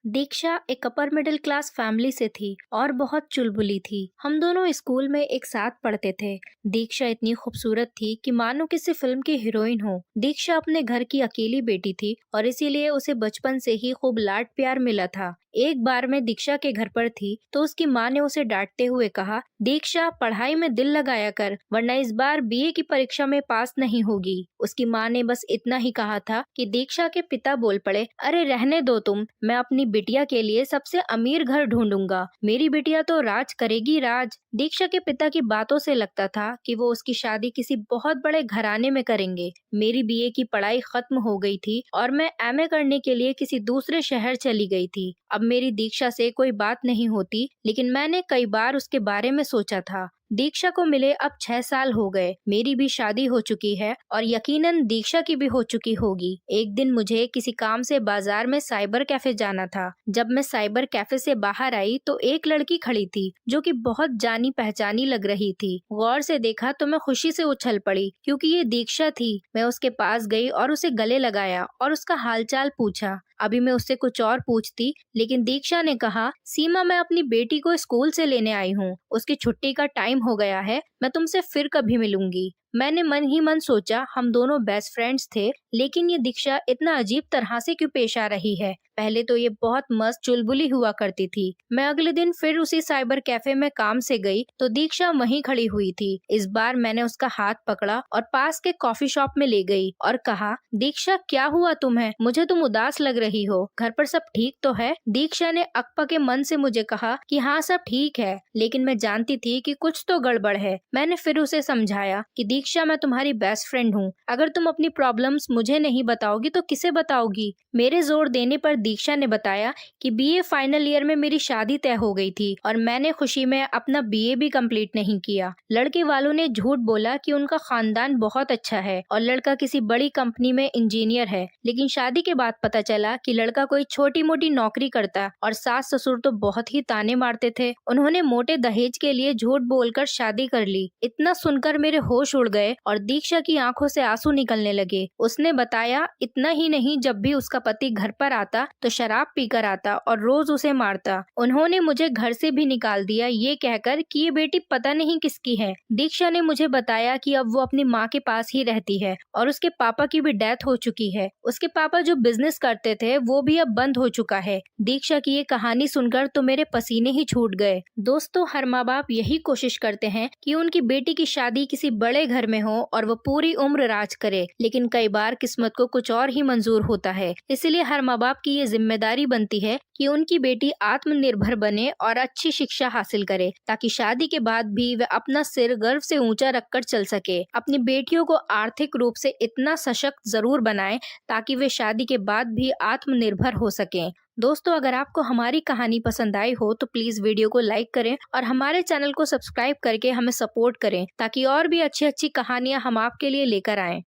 दीक्षा एक upper middle class family से थी और बहुत चुलबुली थी। हम दोनों स्कूल में एक साथ पढ़ते थे। दीक्षा इतनी खूबसूरत थी कि मानो किसी फिल्म की हीरोइन हो। दीक्षा अपने घर की अकेली बेटी थी और इसीलिए उसे बचपन से ही खूब लाड प्यार मिला था। एक बार मैं दीक्षा के घर पर थी तो उसकी माँ ने उसे डांटते हुए कहा, दीक्षा पढ़ाई में दिल लगाया कर, वरना इस बार बीए की परीक्षा में पास नहीं होगी। उसकी माँ ने बस इतना ही कहा था कि दीक्षा के पिता बोल पड़े, अरे रहने दो तुम, मैं अपनी बिटिया के लिए सबसे अमीर घर ढूंढूंगा। मेरी बिटिया तो राज करेगी राज। दीक्षा के पिता की बातों से लगता था कि वो उसकी शादी किसी बहुत बड़े घराने में करेंगे। मेरी बीए की पढ़ाई खत्म हो गई थी और मैं एमए करने के लिए किसी दूसरे शहर चली गई थी। अब मेरी दीक्षा से कोई बात नहीं होती, लेकिन मैंने कई बार उसके बारे में सोचा था। दीक्षा को मिले अब 6 साल हो गए। मेरी भी शादी हो चुकी है और यकीनन दीक्षा की भी हो चुकी होगी। एक दिन मुझे किसी काम से बाजार में साइबर कैफे जाना था। जब मैं साइबर कैफे से बाहर आई तो एक लड़की खड़ी थी जो कि बहुत जानी पहचानी लग रही थी। गौर से देखा तो मैं खुशी से उछल पड़ी क्योंकि ये दीक्षा थी। मैं उसके पास गई और उसे गले लगाया और उसका हालचाल पूछा। अभी मैं उससे कुछ और पूछती, लेकिन दीक्षा ने कहा, सीमा मैं अपनी बेटी को स्कूल से लेने आई हूँ, उसकी छुट्टी का टाइम हो गया है, मैं तुमसे फिर कभी मिलूंगी। मैंने मन ही मन सोचा हम दोनों बेस्ट फ्रेंड्स थे, लेकिन ये दीक्षा इतना अजीब तरह से क्यों पेश आ रही है। पहले तो ये बहुत मस्त चुलबुली हुआ करती थी। मैं अगले दिन फिर उसी साइबर कैफे में काम से गई तो दीक्षा वहीं खड़ी हुई थी। इस बार मैंने उसका हाथ पकड़ा और पास के कॉफी शॉप में ले गई और कहा, दीक्षा क्या हुआ तुम्हें, मुझे तुम उदास लग रही हो, घर पर सब ठीक तो है। दीक्षा ने अकपके मन से मुझे कहा कि हाँ सब ठीक है, लेकिन मैं जानती थी कि कुछ तो गड़बड़ है। मैंने फिर उसे समझाया कि दीक्षा मैं तुम्हारी बेस्ट फ्रेंड हूँ, अगर तुम अपनी प्रॉब्लम्स मुझे नहीं बताओगी तो किसे बताओगी। मेरे जोर देने पर दीक्षा ने बताया कि बीए फाइनल ईयर में मेरी शादी तय हो गई थी और मैंने खुशी में अपना बीए भी कंप्लीट नहीं किया। लड़के वालों ने झूठ बोला कि उनका खानदान बहुत अच्छा है और लड़का किसी बड़ी कंपनी में इंजीनियर है, लेकिन शादी के बाद पता चला कि लड़का कोई छोटी मोटी नौकरी करता और सास ससुर तो बहुत ही ताने मारते थे। उन्होंने मोटे दहेज के लिए झूठ बोलकर शादी कर ली। इतना सुनकर मेरे होश उड़ गए और दीक्षा की आंखों से आंसू निकलने लगे। उसने बताया, इतना ही नहीं, जब भी उसका पति घर पर आता तो शराब पीकर आता और रोज उसे मारता। उन्होंने मुझे घर से भी निकाल दिया ये कहकर कि ये बेटी पता नहीं किसकी है। दीक्षा ने मुझे बताया कि अब वो अपनी माँ के पास ही रहती है और उसके पापा की भी डेथ हो चुकी है। उसके पापा जो बिजनेस करते थे वो भी अब बंद हो चुका है। दीक्षा की ये कहानी सुनकर तो मेरे पसीने ही छूट गए। दोस्तों, हर माँ बाप यही कोशिश करते हैं कि उनकी बेटी की शादी किसी बड़े घर में हो और वो पूरी उम्र राज करे, लेकिन कई बार किस्मत को कुछ और ही मंजूर होता है। इसलिए हर माँ बाप की ये जिम्मेदारी बनती है कि उनकी बेटी आत्मनिर्भर बने और अच्छी शिक्षा हासिल करे, ताकि शादी के बाद भी वह अपना सिर गर्व से ऊंचा रखकर चल सके। अपनी बेटियों को आर्थिक रूप से इतना सशक्त जरूर बनाएं ताकि वे शादी के बाद भी आत्मनिर्भर हो सकें। दोस्तों, अगर आपको हमारी कहानी पसंद आई हो तो प्लीज वीडियो को लाइक करें और हमारे चैनल को सब्सक्राइब करके हमें सपोर्ट करें, ताकि और भी अच्छी अच्छी कहानियां हम आपके लिए लेकर आएं।